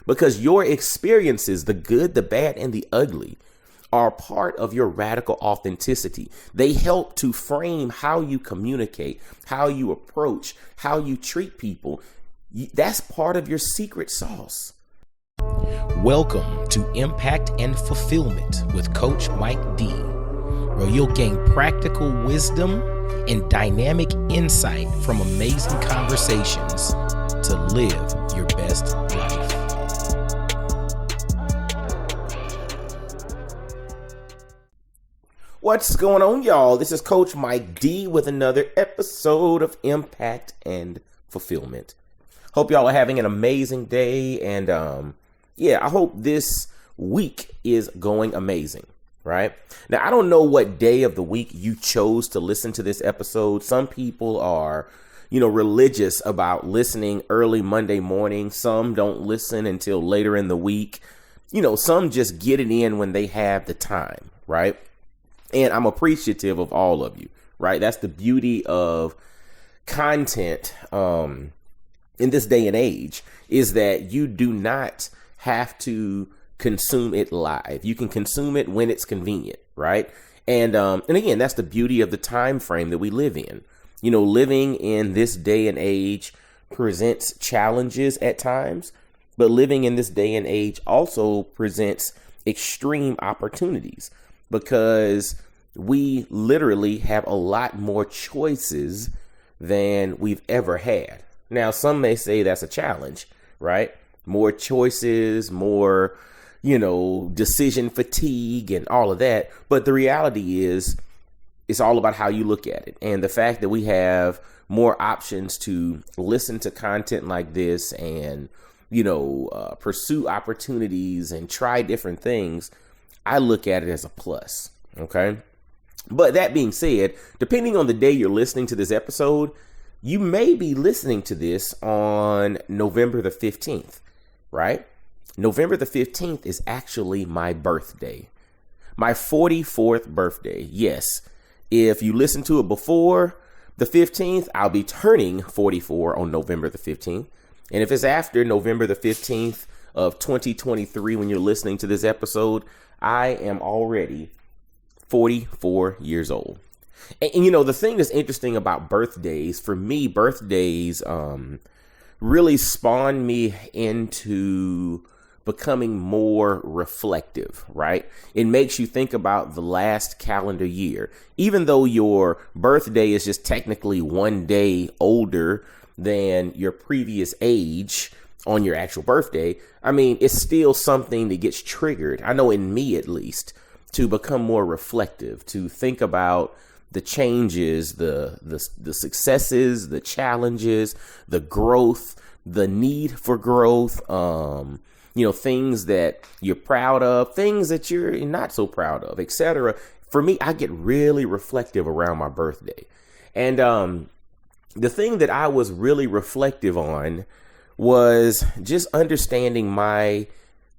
because your experiences, the good, the bad, and the ugly, are part of your radical authenticity. They help to frame how you communicate, how you approach, how you treat people. That's part of your secret sauce. Welcome to Impact and Fulfillment with Coach Mike D, where you'll gain practical wisdom and dynamic insight from amazing conversations to live your best life. What's going on, y'all? This is Coach Mike D with another episode of Impact and Fulfillment. Hope y'all are having an amazing day, and I hope this week is going amazing, right? Now, I don't know what day of the week you chose to listen to this episode. Some people are, religious about listening early Monday morning. Some don't listen until later in the week. Some just get it in when they have the time, right? And I'm appreciative of all of you, right? That's the beauty of content in this day and age, is that you do not have to consume it live. You can consume it when it's convenient, right? And again, that's the beauty of the time frame that we live in. Living in this day and age presents challenges at times, but living in this day and age also presents extreme opportunities, because we literally have a lot more choices than we've ever had. Now, some may say that's a challenge, right? More choices, more, decision fatigue and all of that. But the reality is, it's all about how you look at it. And the fact that we have more options to listen to content like this and, pursue opportunities and try different things, I look at it as a plus. Okay. But that being said, depending on the day you're listening to this episode, you may be listening to this on November the 15th, right? November the 15th is actually my birthday, my 44th birthday. Yes. If you listen to it before the 15th, I'll be turning 44 on November the 15th. And if it's after November the 15th of 2023, when you're listening to this episode, I am already 44 years old. And the thing that's interesting about birthdays, for me, birthdays really spawned me into becoming more reflective, right? It makes you think about the last calendar year. Even though your birthday is just technically one day older than your previous age on your actual birthday, it's still something that gets triggered, I know in me at least, to become more reflective, to think about the changes, the successes, the challenges, the growth, the need for growth, things that you're proud of, things that you're not so proud of, etc. For me, I get really reflective around my birthday. And the thing that I was really reflective on was just understanding my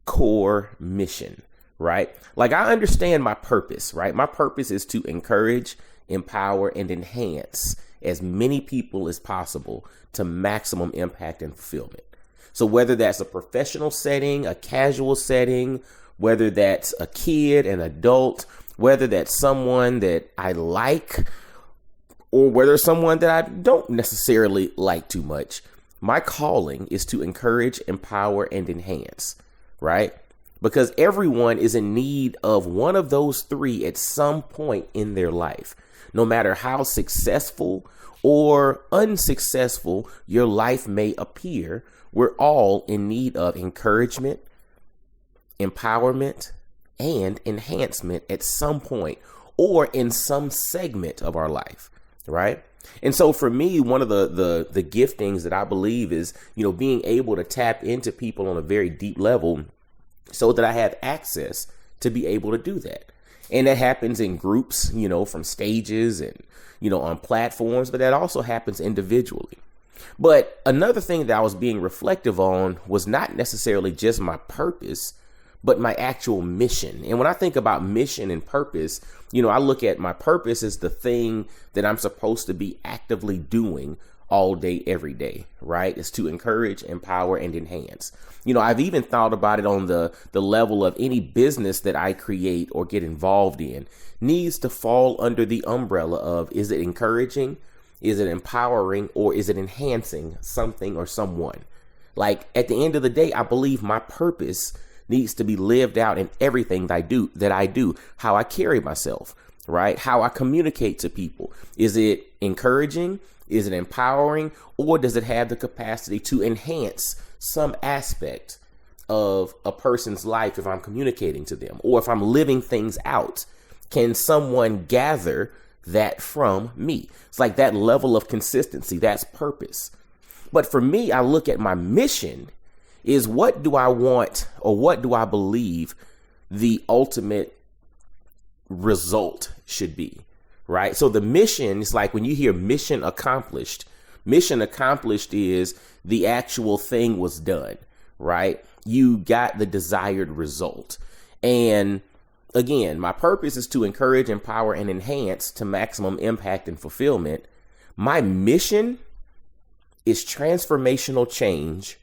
core mission, right? Like, I understand my purpose, right? My purpose is to encourage, empower, and enhance as many people as possible to maximum impact and fulfillment. So whether that's a professional setting, a casual setting, whether that's a kid, an adult, whether that's someone that I like, or whether it's someone that I don't necessarily like too much, my calling is to encourage, empower, and enhance, right? Because everyone is in need of one of those three at some point in their life. No matter how successful or unsuccessful your life may appear, we're all in need of encouragement, empowerment, and enhancement at some point or in some segment of our life, right? And so for me, one of the giftings that I believe is, being able to tap into people on a very deep level so that I have access to be able to do that. And that happens in groups, from stages and, on platforms, but that also happens individually. But another thing that I was being reflective on was not necessarily just my purpose, but my actual mission. And when I think about mission and purpose, I look at my purpose as the thing that I'm supposed to be actively doing all day, every day, right? It's to encourage, empower, and enhance. I've even thought about it on the level of any business that I create or get involved in needs to fall under the umbrella of, is it encouraging? Is it empowering? Or is it enhancing something or someone? Like, at the end of the day, I believe my purpose needs to be lived out in everything that I do, how I carry myself, right? How I communicate to people. Is it encouraging? Is it empowering? Or does it have the capacity to enhance some aspect of a person's life if I'm communicating to them, or if I'm living things out? Can someone gather that from me? It's like that level of consistency. That's purpose. But for me, I look at my mission is, what do I want, or what do I believe the ultimate result should be, right? So the mission is like, when you hear mission accomplished is the actual thing was done, right? You got the desired result. And again, my purpose is to encourage, empower, and enhance to maximum impact and fulfillment. My mission is transformational change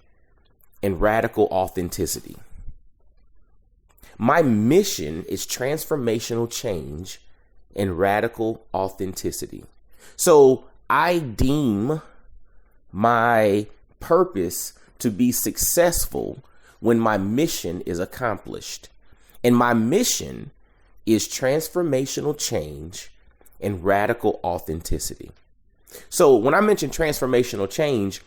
and radical authenticity. My mission is transformational change and radical authenticity. So I deem my purpose to be successful when my mission is accomplished. And my mission is transformational change and radical authenticity. So when I mention transformational change,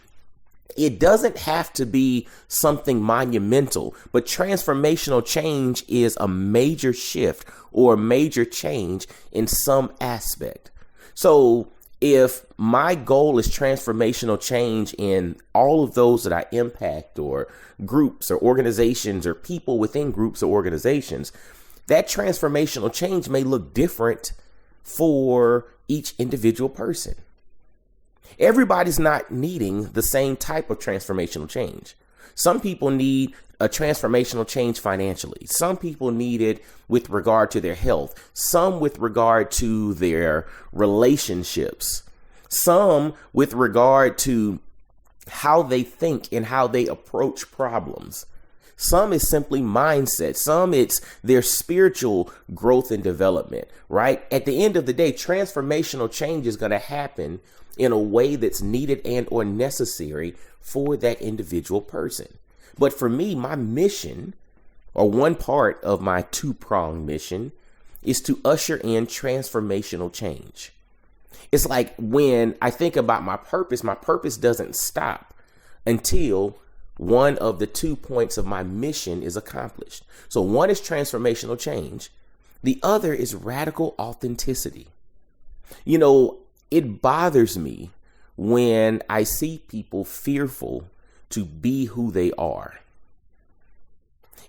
it doesn't have to be something monumental, but transformational change is a major shift or a major change in some aspect. So if my goal is transformational change in all of those that I impact, or groups or organizations or people within groups or organizations, that transformational change may look different for each individual person. Everybody's not needing the same type of transformational change. Some people need a transformational change financially. Some people need it with regard to their health. Some with regard to their relationships. Some with regard to how they think and how they approach problems. Some is simply mindset. Some it's their spiritual growth and development, right? At the end of the day, transformational change is going to happen in a way that's needed and or necessary for that individual person. But for me, my mission, or one part of my two-pronged mission, is to usher in transformational change. It's like when I think about my purpose doesn't stop until one of the 2 points of my mission is accomplished. So one is transformational change. The other is radical authenticity. It bothers me when I see people fearful to be who they are.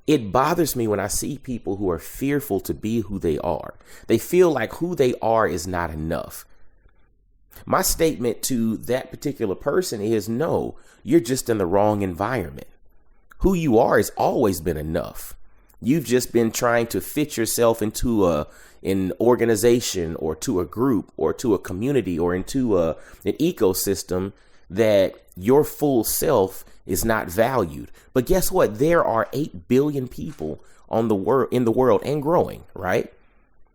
It bothers me when I see people who are fearful to be who they are. They feel like who they are is not enough. My statement to that particular person is, no, you're just in the wrong environment. Who you are has always been enough. You've just been trying to fit yourself into an organization or to a group or to a community or into an ecosystem that your full self is not valued. But guess what? There are 8 billion people in the world and growing, right?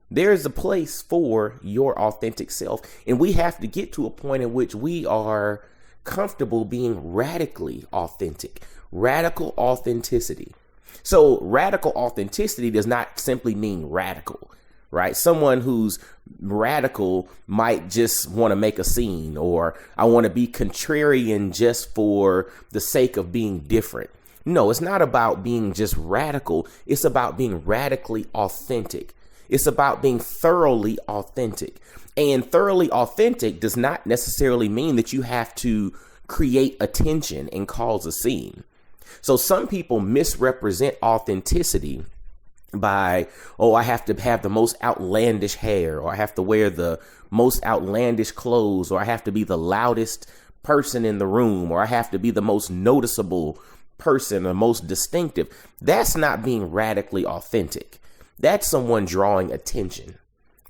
There is a place for your authentic self. And we have to get to a point in which we are comfortable being radically authentic, radical authenticity. So radical authenticity does not simply mean radical, right? Someone who's radical might just want to make a scene, or I want to be contrarian just for the sake of being different. No, it's not about being just radical. It's about being radically authentic. It's about being thoroughly authentic. And thoroughly authentic does not necessarily mean that you have to create attention and cause a scene. So some people misrepresent authenticity by, I have to have the most outlandish hair, or I have to wear the most outlandish clothes, or I have to be the loudest person in the room, or I have to be the most noticeable person, or most distinctive. That's not being radically authentic. That's someone drawing attention,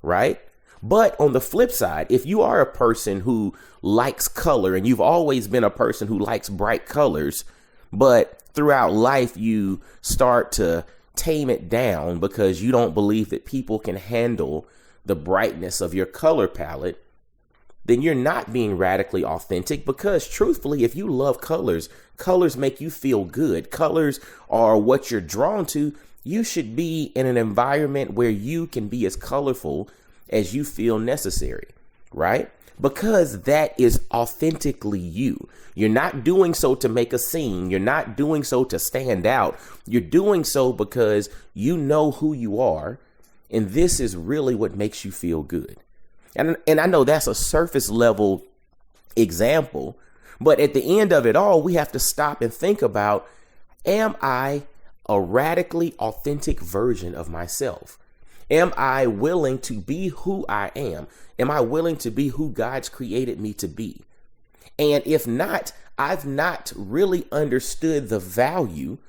right? But on the flip side, if you are a person who likes color and you've always been a person who likes bright colors, but throughout life you start to tame it down because you don't believe that people can handle the brightness of your color palette, then you're not being radically authentic, because truthfully, if you love colors, colors make you feel good. Colors are what you're drawn to. You should be in an environment where you can be as colorful as you feel necessary, right? Because that is authentically you. You're not doing so to make a scene. You're not doing so to stand out. You're doing so because you know who you are. And this is really what makes you feel good. And I know that's a surface level example, but at the end of it all, we have to stop and think about, am I a radically authentic version of myself? Am I willing to be who I am? Am I willing to be who God's created me to be? And if not, I've not really understood the value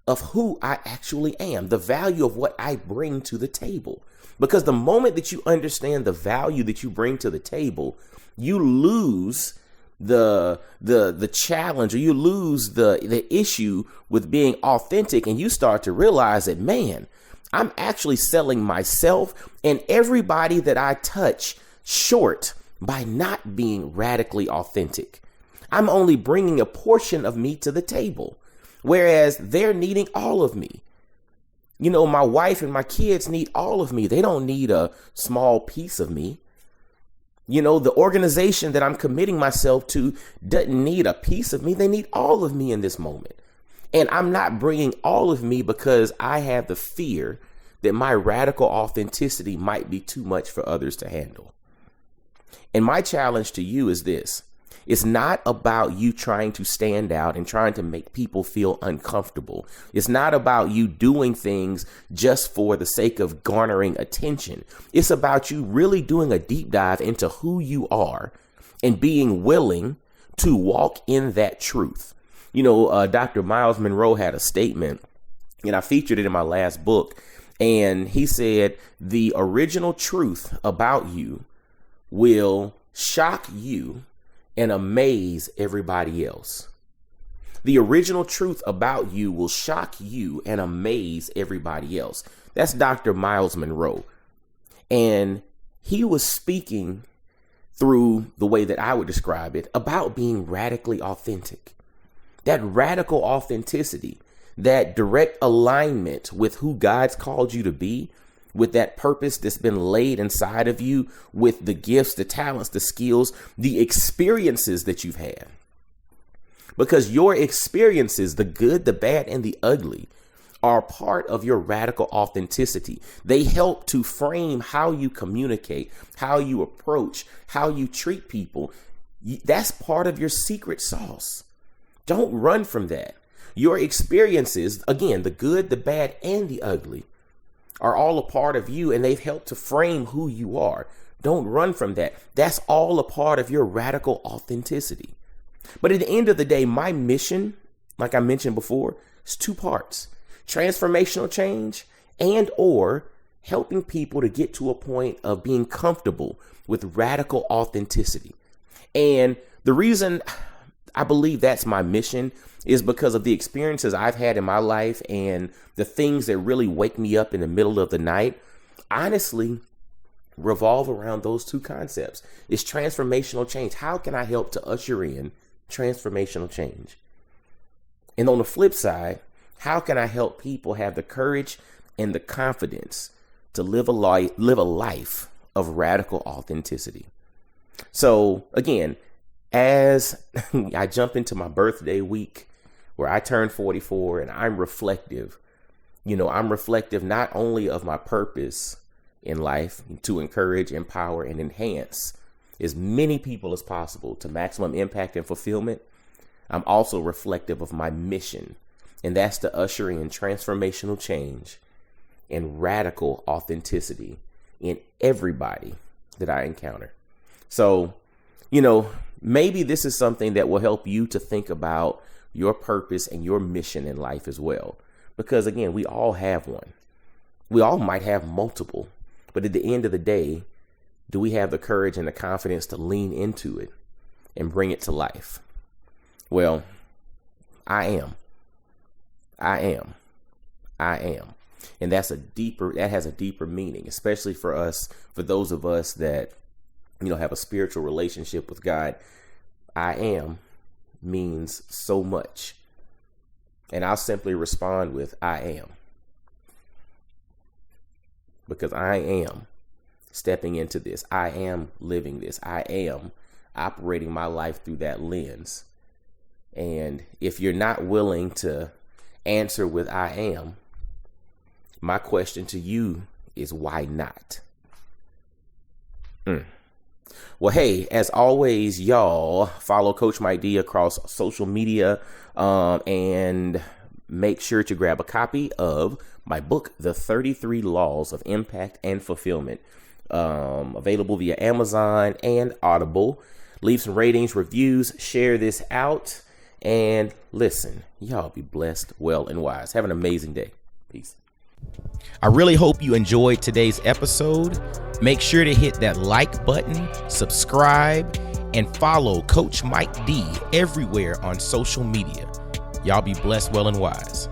of who I actually am, the value of what I bring to the table. Because the moment that you understand the value that you bring to the table, you lose the challenge, or you lose the issue with being authentic, and you start to realize that, man, I'm actually selling myself and everybody that I touch short by not being radically authentic. I'm only bringing a portion of me to the table, whereas they're needing all of me. You know, my wife and my kids need all of me. They don't need a small piece of me. You know, the organization that I'm committing myself to doesn't need a piece of me. They need all of me in this moment. And I'm not bringing all of me because I have the fear that my radical authenticity might be too much for others to handle. And my challenge to you is this. It's not about you trying to stand out and trying to make people feel uncomfortable. It's not about you doing things just for the sake of garnering attention. It's about you really doing a deep dive into who you are and being willing to walk in that truth. You know, Dr. Miles Monroe had a statement, and I featured it in my last book. And he said, the original truth about you will shock you and amaze everybody else. The original truth about you will shock you and amaze everybody else. That's Dr. Miles Monroe. And he was speaking through the way that I would describe it about being radically authentic. That radical authenticity, that direct alignment with who God's called you to be, with that purpose that's been laid inside of you, with the gifts, the talents, the skills, the experiences that you've had. Because your experiences, the good, the bad, and the ugly, are part of your radical authenticity. They help to frame how you communicate, how you approach, how you treat people. That's part of your secret sauce. Don't run from that. Your experiences, again, the good, the bad, and the ugly, are all a part of you, and they've helped to frame who you are. Don't run from that. That's all a part of your radical authenticity. But at the end of the day, my mission, like I mentioned before, is two parts: transformational change and or helping people to get to a point of being comfortable with radical authenticity. And the reason I believe that's my mission is because of the experiences I've had in my life and the things that really wake me up in the middle of the night, honestly, revolve around those two concepts. It's transformational change. How can I help to usher in transformational change? And on the flip side, how can I help people have the courage and the confidence to live a life of radical authenticity? So again, as I jump into my birthday week where I turn 44 and I'm reflective, I'm reflective not only of my purpose in life to encourage, empower, and enhance as many people as possible to maximum impact and fulfillment. I'm also reflective of my mission, and that's to usher in transformational change and radical authenticity in everybody that I encounter. So, maybe this is something that will help you to think about your purpose and your mission in life as well. Because again, we all have one. We all might have multiple, but at the end of the day, do we have the courage and the confidence to lean into it and bring it to life? Well, I am. And that has a deeper meaning, especially for us, for those of us that, have a spiritual relationship with God. I am means so much. And I'll simply respond with I am. Because I am stepping into this. I am living this. I am operating my life through that lens. And if you're not willing to answer with I am, my question to you is why not? Well, hey, as always, y'all follow Coach Mike D across social media, and make sure to grab a copy of my book, The 33 Laws of Impact and Fulfillment, available via Amazon and Audible. Leave some ratings, reviews, share this out, and listen, y'all be blessed, well, and wise. Have an amazing day. Peace. I really hope you enjoyed today's episode. Make sure to hit that like button, subscribe, and follow Coach Mike D everywhere on social media. Y'all be blessed, well, and wise.